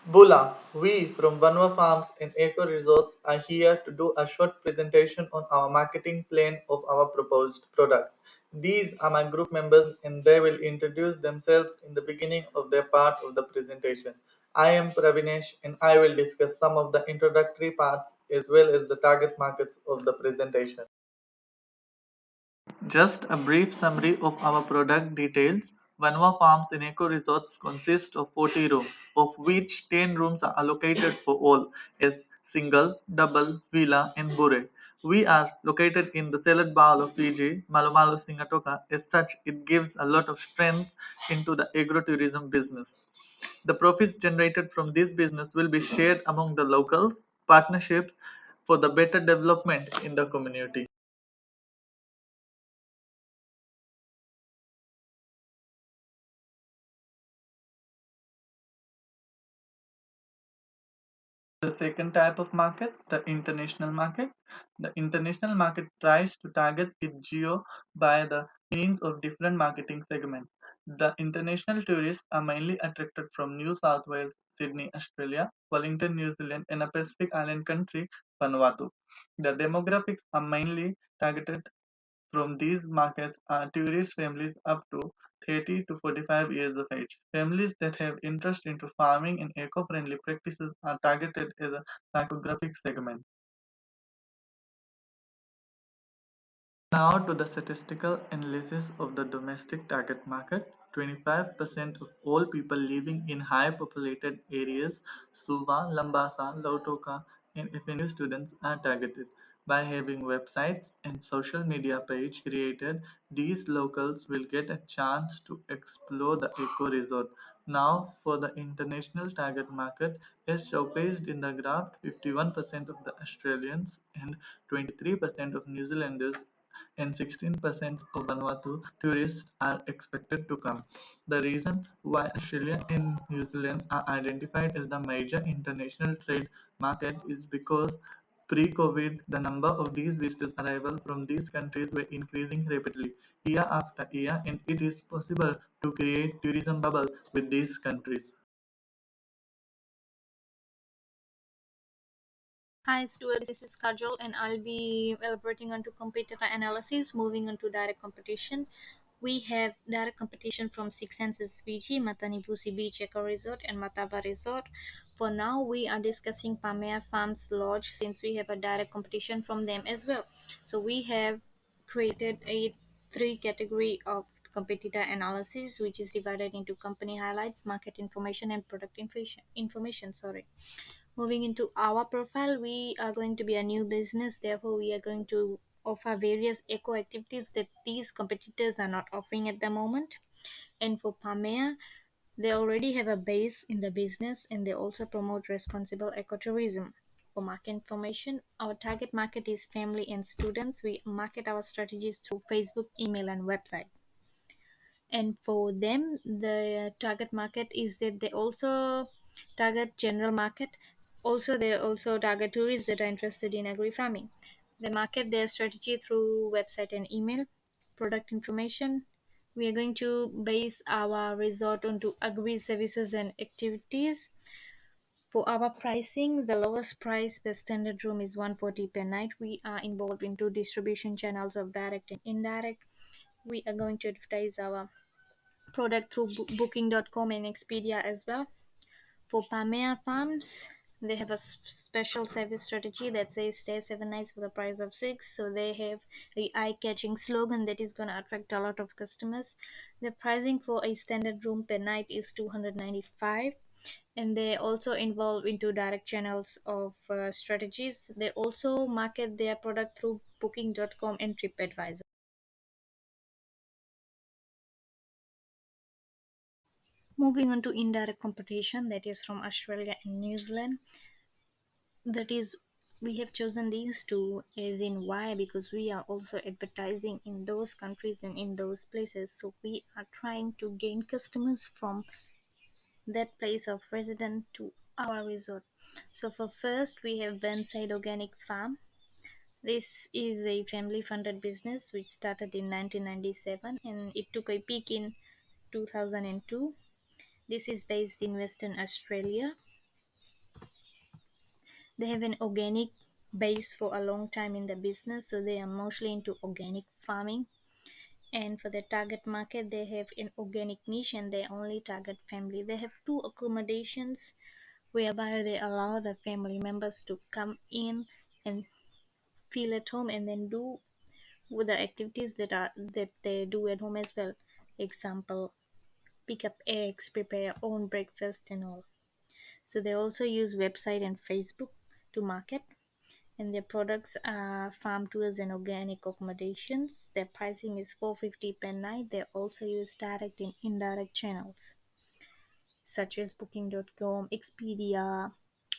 Bula, we from Vanua Farms and Eco Resorts are here to do a short presentation on our marketing plan of our proposed product. These are my group members and they will introduce themselves in the beginning of their part of the presentation. I am Pravinesh and I will discuss some of the introductory parts as well as the target markets of the presentation. Just a brief summary of our product details. Vanua Farms and Eco Resorts consist of 40 rooms, of which 10 rooms are allocated for all as single, double, villa, and bure. We are located in the salad bowl of Fiji, Malu Singatoka. As such, it gives a lot of strength into the agro-tourism business. The profits generated from this business will be shared among the locals, partnerships for the better development in the community. The second type of market, the international market. The international market tries to target its geo by the means of different marketing segments. The international tourists are mainly attracted from New South Wales, Sydney, Australia, Wellington, New Zealand, and a Pacific island country, Vanuatu. The demographics are mainly targeted from these markets are tourist families up to 30 to 45 years of age. Families that have interest into farming and eco-friendly practices are targeted as a psychographic segment. Now to the statistical analysis of the domestic target market. 25% of all people living in high populated areas, Suva, Lambasa, Lautoka, and FNU students are targeted. By having websites and social media page created, these locals will get a chance to explore the eco resort. Now for the international target market, as showcased in the graph, 51% of the Australians and 23% of New Zealanders and 16% of Vanuatu tourists are expected to come. The reason why Australia and New Zealand are identified as the major international trade market is because pre-COVID, the number of these visitors arrival from these countries were increasing rapidly year after year, and it is possible to create tourism bubble with these countries. Hi, Stuart. This is Kajol, and I'll be elaborating onto competitor analysis. Moving on to direct competition, we have direct competition from Six Senses Fiji, Matanibusi Beach Eco Resort, and Mataba Resort. For now, we are discussing Pamea Farms Lodge since we have a direct competition from them as well. So we have created a three category of competitor analysis, which is divided into company highlights, market information, and product information. Sorry. Moving into our profile, we are going to be a new business, therefore, we are going to offer various eco activities that these competitors are not offering at the moment. And for Pamea, they already have a base in the business and they also promote responsible ecotourism. For market information, our target market is family and students. We market our strategies through Facebook, email, and website. And for them, the target market is that they also target general market. Also, they also target tourists that are interested in agri farming. They market their strategy through website and email. Product information, we are going to base our resort onto agri services and activities. For our pricing, the lowest price per standard room is 140 per night. We are involved into distribution channels of direct and indirect. We are going to advertise our product through booking.com and Expedia as well. For Pamea Farms, they have a special service strategy that says stay 7 nights for the price of six. So they have a eye-catching slogan that is going to attract a lot of customers. The pricing for a standard room per night is 295, and they also involve into direct channels of strategies. They also market their product through booking.com and TripAdvisor. Moving on to indirect competition, that is from Australia and New Zealand. That is, we have chosen these two as in why, because we are also advertising in those countries and in those places. So we are trying to gain customers from that place of residence to our resort. So for first, we have Burnside Organic Farm. This is a family funded business which started in 1997 and it took a peak in 2002. This is based in Western Australia. They have an organic base for a long time in the business, so they are mostly into organic farming. And for their target market, they have an organic niche and they only target family. They have two accommodations whereby they allow the family members to come in and feel at home and then do with the activities that they do at home as well. Example, pick up eggs, prepare your own breakfast and all. So they also use website and Facebook to market, and their products are farm tours and organic accommodations. Their pricing is 450 per night. They also use direct and indirect channels such as booking.com, Expedia,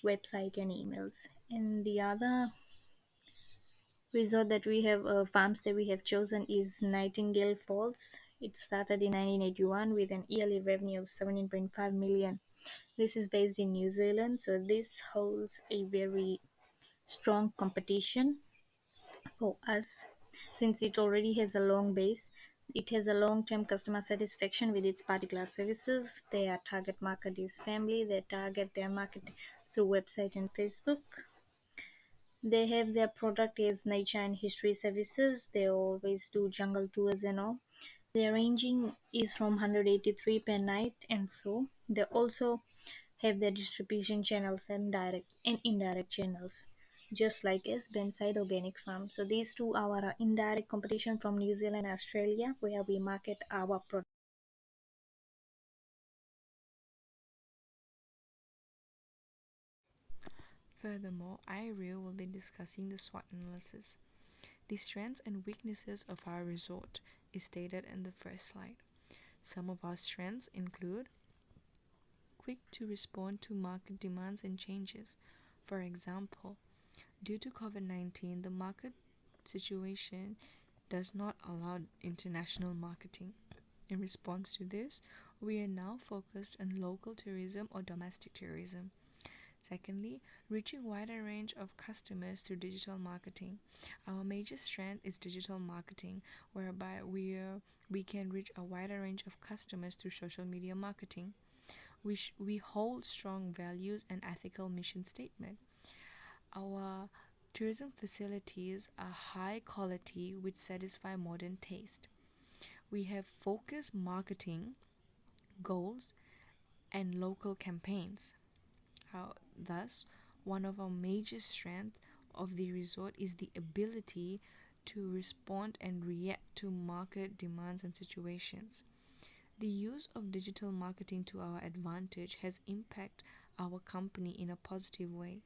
website and emails. And the other resort that we have, farms that we have chosen is Nightingale Falls. It started in 1981 with an yearly revenue of 17.5 million. This is based in New Zealand, so this holds a very strong competition for us since it already has a long base. It has a long-term customer satisfaction with its particular services. Their target market is family. They target their market through website and Facebook. They have their product as nature and history services. They always do jungle tours and all. Their ranging is from 183 per night, and so they also have their distribution channels and direct and indirect channels, just like as Benside Organic Farm. So these two are our indirect competition from New Zealand and Australia, where we market our product. Furthermore, IREO will be discussing the SWOT analysis. The strengths and weaknesses of our resort is stated in the first slide. Some of our strengths include quick to respond to market demands and changes. For example, due to COVID-19, the market situation does not allow international marketing. In response to this, we are now focused on local tourism or domestic tourism. Secondly, reaching wider range of customers through digital marketing. Our major strength is digital marketing, whereby we can reach a wider range of customers through social media marketing. We hold strong values and ethical mission statement. Our tourism facilities are high quality which satisfy modern taste. We have focused marketing goals and local campaigns. Thus, one of our major strengths of the resort is the ability to respond and react to market demands and situations. The use of digital marketing to our advantage has impacted our company in a positive way.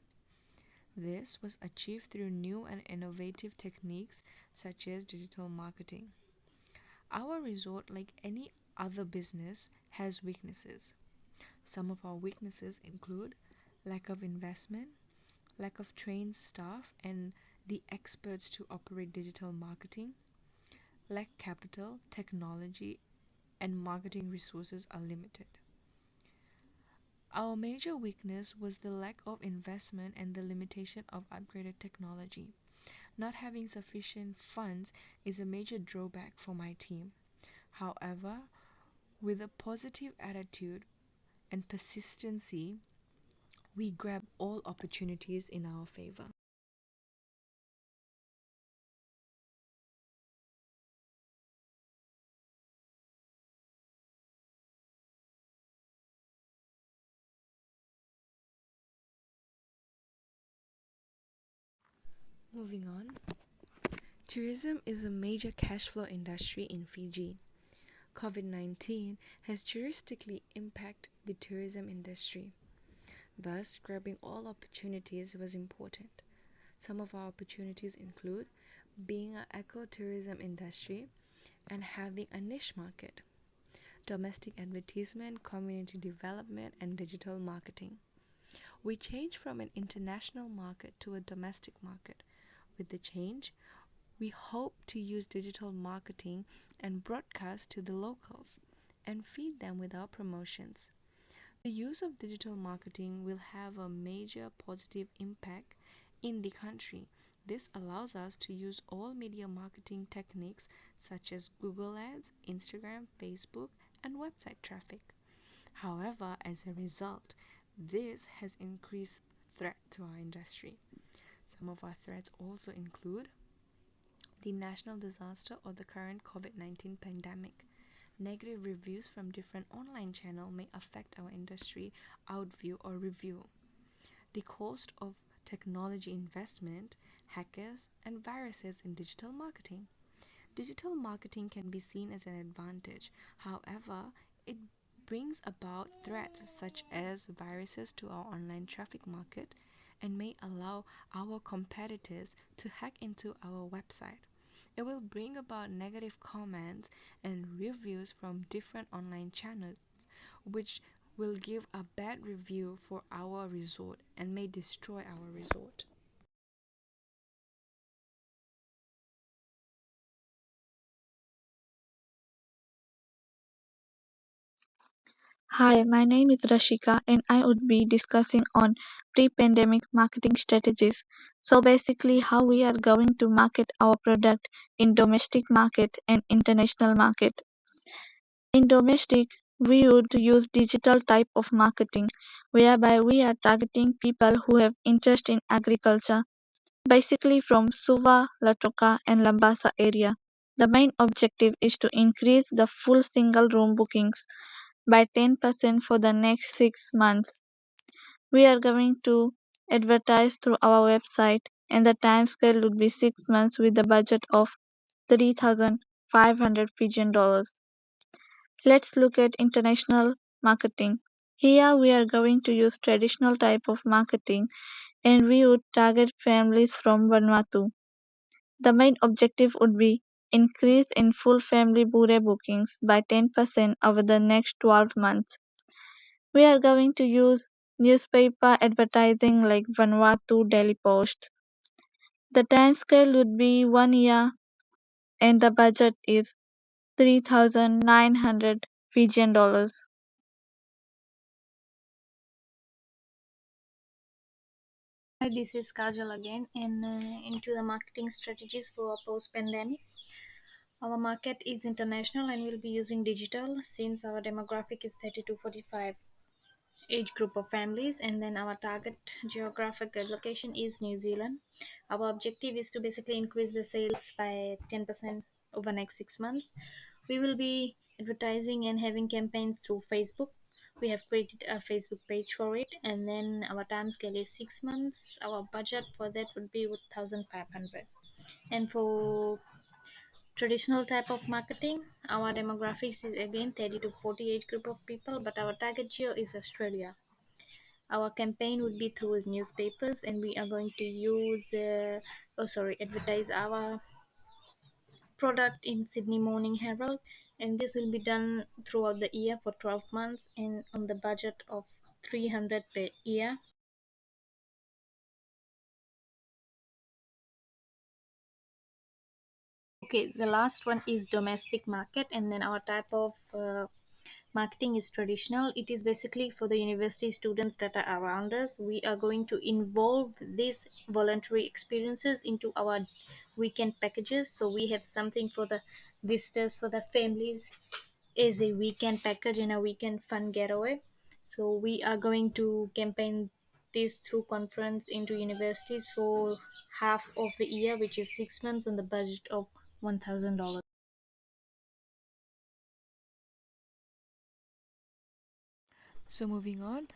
This was achieved through new and innovative techniques such as digital marketing. Our resort, like any other business, has weaknesses. Some of our weaknesses include lack of investment, lack of trained staff and the experts to operate digital marketing, lack capital, technology, and marketing resources are limited. Our major weakness was the lack of investment and the limitation of upgraded technology. Not having sufficient funds is a major drawback for my team. However, with a positive attitude and persistency, we grab all opportunities in our favor. Moving on, tourism is a major cash flow industry in Fiji. COVID-19 has drastically impacted the tourism industry. Thus, grabbing all opportunities was important. Some of our opportunities include being an ecotourism industry and having a niche market, domestic advertisement, community development, and digital marketing. We changed from an international market to a domestic market. With the change, we hope to use digital marketing and broadcast to the locals and feed them with our promotions. The use of digital marketing will have a major positive impact in the country. This allows us to use all media marketing techniques such as Google Ads, Instagram, Facebook, and website traffic. However, as a result, this has increased threat to our industry. Some of our threats also include the national disaster or the current COVID-19 pandemic. Negative reviews from different online channels may affect our industry outview or review. The cost of technology investment, hackers, and viruses in digital marketing. Digital marketing can be seen as an advantage. However, it brings about threats such as viruses to our online traffic market and may allow our competitors to hack into our website. It will bring about negative comments and reviews from different online channels, which will give a bad review for our resort and may destroy our resort. Hi, my name is Rashika and I would be discussing on pre-pandemic marketing strategies. So basically how we are going to market our product in domestic market and international market. In domestic, we would use digital type of marketing whereby we are targeting people who have interest in agriculture, basically from Suva, Latoka and Lambasa area. The main objective is to increase the full single room bookings by 10% for the next 6 months. We are going to advertise through our website, and the time scale would be 6 months with a budget of 3,500 Fijian dollars. Let's look at international marketing. Here we are going to use traditional type of marketing and we would target families from Vanuatu. The main objective would be increase in full family Bure bookings by 10% over the next 12 months. We are going to use newspaper advertising like Vanuatu Daily Post. The time scale would be 1 year and the budget is 3,900 Fijian dollars. Hi, this is Kajal again, and into the marketing strategies for post-pandemic. Our market is international and we'll be using digital since our demographic is 30 to 45 age group of families, and then our target geographic location is New Zealand. Our objective is to basically increase the sales by 10% over next 6 months. We will be advertising and having campaigns through Facebook. We have created a Facebook page for it, and then our time scale is 6 months. Our budget for that would be 1,500. And for traditional type of marketing, our demographics is again 30 to 40 age group of people, but our target geo is Australia. Our campaign would be through newspapers, and we are going to advertise our product in Sydney Morning Herald, and this will be done throughout the year for 12 months and on the budget of 300 per year. Okay, the last one is domestic market, and then our type of marketing is traditional. It is basically for the university students that are around us. We are going to involve these voluntary experiences into our weekend packages. So we have something for the visitors, for the families, is a weekend package and a weekend fun getaway. So we are going to campaign this through conference into universities for half of the year, which is 6 months, on the budget of $1,000. So moving on,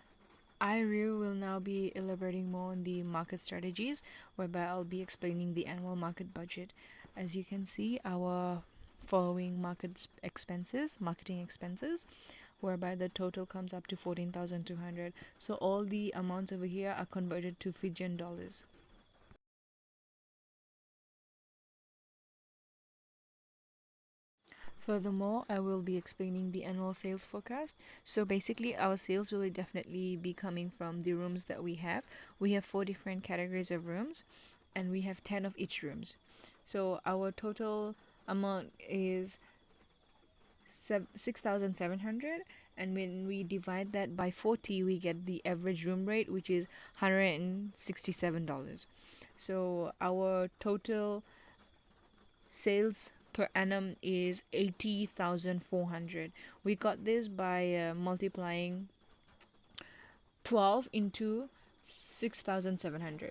I really will now be elaborating more on the market strategies, whereby I'll be explaining the annual market budget. As you can see, our following marketing expenses, whereby the total comes up to 14,200. So all the amounts over here are converted to Fijian dollars. Furthermore, I will be explaining the annual sales forecast. So basically, our sales will definitely be coming from the rooms that we have. We have 4 different categories of rooms, and we have 10 of each rooms. So our total amount is 6,700, and when we divide that by 40, we get the average room rate, which is $167. So our total sales per annum is 80,400. We got this by multiplying 12 into 6,700.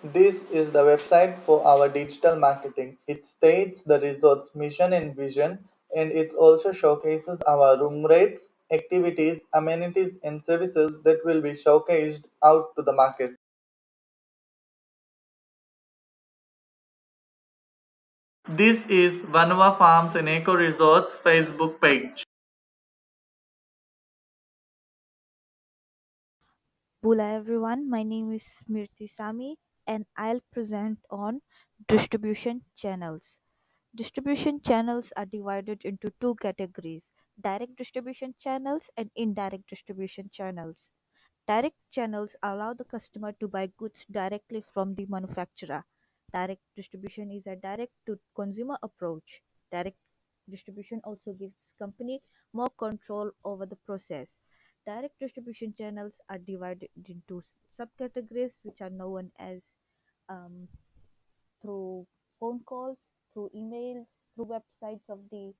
This is the website for our digital marketing. It states the resort's mission and vision, and it also showcases our room rates, activities, amenities, and services that will be showcased out to the market. This is Vanua Farms and Eco Resorts Facebook page. Bula everyone, my name is Smriti Sami and I'll present on distribution channels. Distribution channels are divided into two categories: direct distribution channels and indirect distribution channels. Direct channels allow the customer to buy goods directly from the manufacturer. Direct distribution is a direct to consumer approach. Direct distribution also gives company more control over the process. Direct distribution channels are divided into subcategories which are known as um, through phone calls, through emails, through websites of the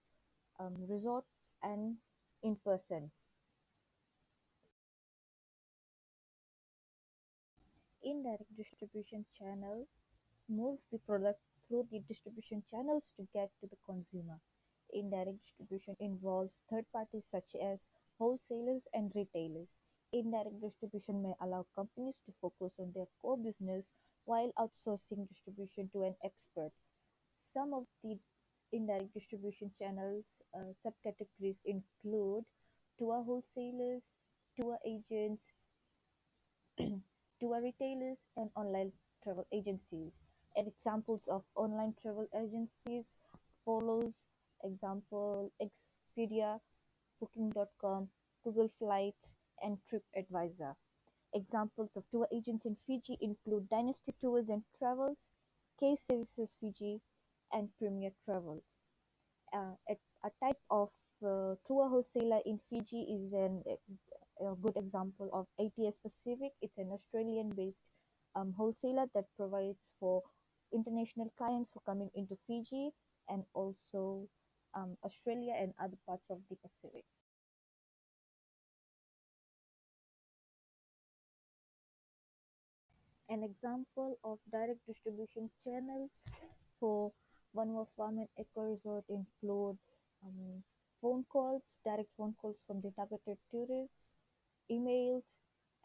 resort, and in person. Indirect distribution channel moves the product through the distribution channels to get to the consumer. Indirect distribution involves third parties such as wholesalers and retailers. Indirect distribution may allow companies to focus on their core business while outsourcing distribution to an expert. Some of the indirect distribution channels subcategories include tour wholesalers, tour agents, tour retailers, and online travel agencies. And examples of online travel agencies follows example Expedia, Booking.com, Google Flights, and TripAdvisor. Examples of tour agents in Fiji include Dynasty Tours and Travels, K Services Fiji, and Premier Travels. A type of tour wholesaler in Fiji is a good example of ATS Pacific. It's an Australian-based wholesaler that provides for international clients who coming into Fiji and also Australia and other parts of the Pacific. An example of direct distribution channels for Vanua Farm and Eco Resort include um, phone calls, direct phone calls from the targeted tourists, emails,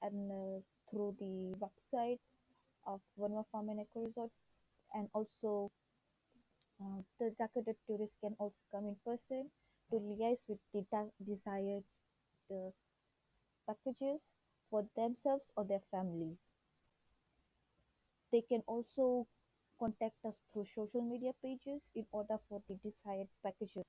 and through the website of Vanua Farm and Eco Resort, and also the targeted tourists can also come in person to liaise with the desired uh, packages for themselves or their families. They can also contact us through social media pages in order for the desired packages.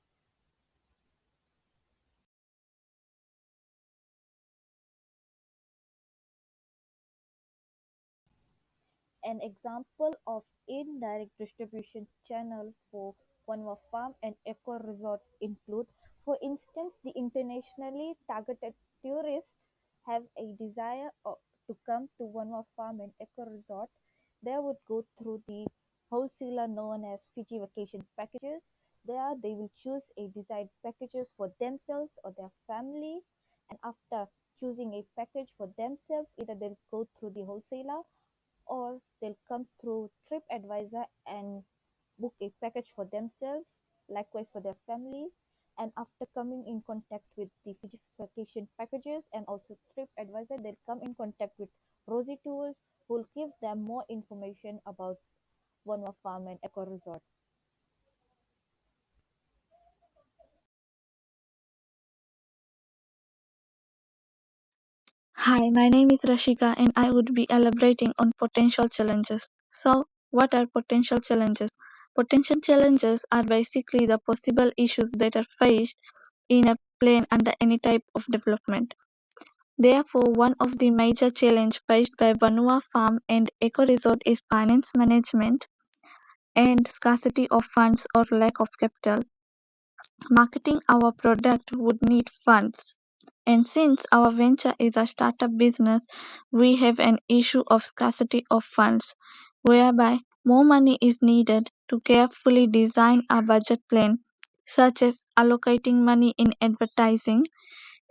An example of indirect distribution channel for Vanua Farm and Eco Resort include, for instance, the internationally targeted tourists have a desire to come to Vanua Farm and Eco Resort. They would go through the wholesaler known as Fiji Vacation Packages. There they will choose a desired packages for themselves or their family, and after choosing a package for themselves, either they'll go through the wholesaler or they'll come through TripAdvisor and book a package for themselves, likewise for their family. And after coming in contact with the vacation packages and also TripAdvisor, they'll come in contact with Rosie Tours, who will give them more information about Vanua Farm and Eco Resort. Hi, my name is Rashika and I would be elaborating on potential challenges. So, what are potential challenges? Potential challenges are basically the possible issues that are faced in a plan under any type of development. Therefore, one of the major challenges faced by Vanua Farm and Eco Resort is finance management and scarcity of funds or lack of capital. Marketing our product would need funds, and since our venture is a startup business, we have an issue of scarcity of funds, whereby more money is needed to carefully design a budget plan such as allocating money in advertising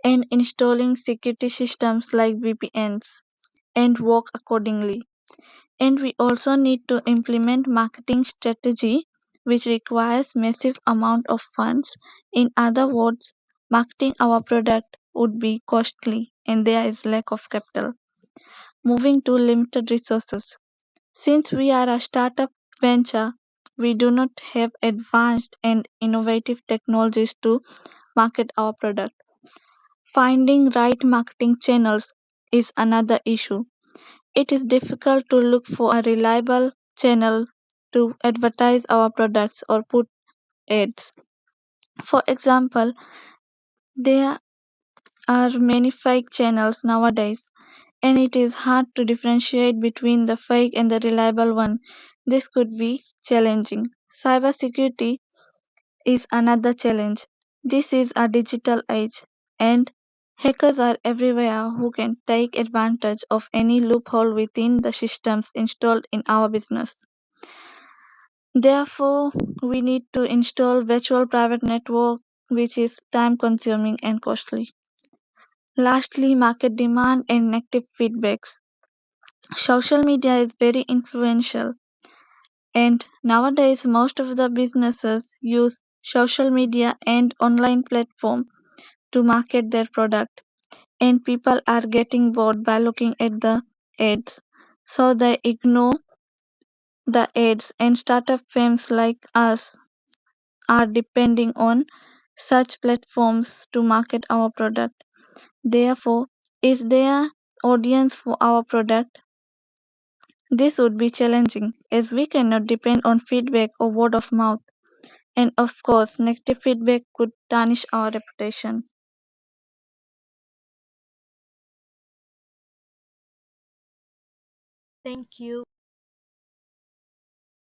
and installing security systems like VPNs, and work accordingly. And we also need to implement marketing strategy which requires massive amount of funds. In other words, marketing our product would be costly and there is lack of capital. Moving to limited resources. Since we are a startup venture, we do not have advanced and innovative technologies to market our product. Finding right marketing channels is another issue. It is difficult to look for a reliable channel to advertise our products or put ads. For example, there are many fake channels nowadays, and it is hard to differentiate between the fake and the reliable one. This could be challenging. Cybersecurity is another challenge. This is a digital age, and hackers are everywhere who can take advantage of any loophole within the systems installed in our business. Therefore, we need to install virtual private network, which is time consuming and costly. Lastly, market demand and negative feedbacks. Social media is very influential, and nowadays most of the businesses use social media and online platform to market their product, and people are getting bored by looking at the ads, so they ignore the ads, and startup firms like us are depending on such platforms to market our product. Therefore, is there audience for our product? This would be challenging as we cannot depend on feedback or word of mouth, and of course negative feedback could tarnish our reputation. Thank you.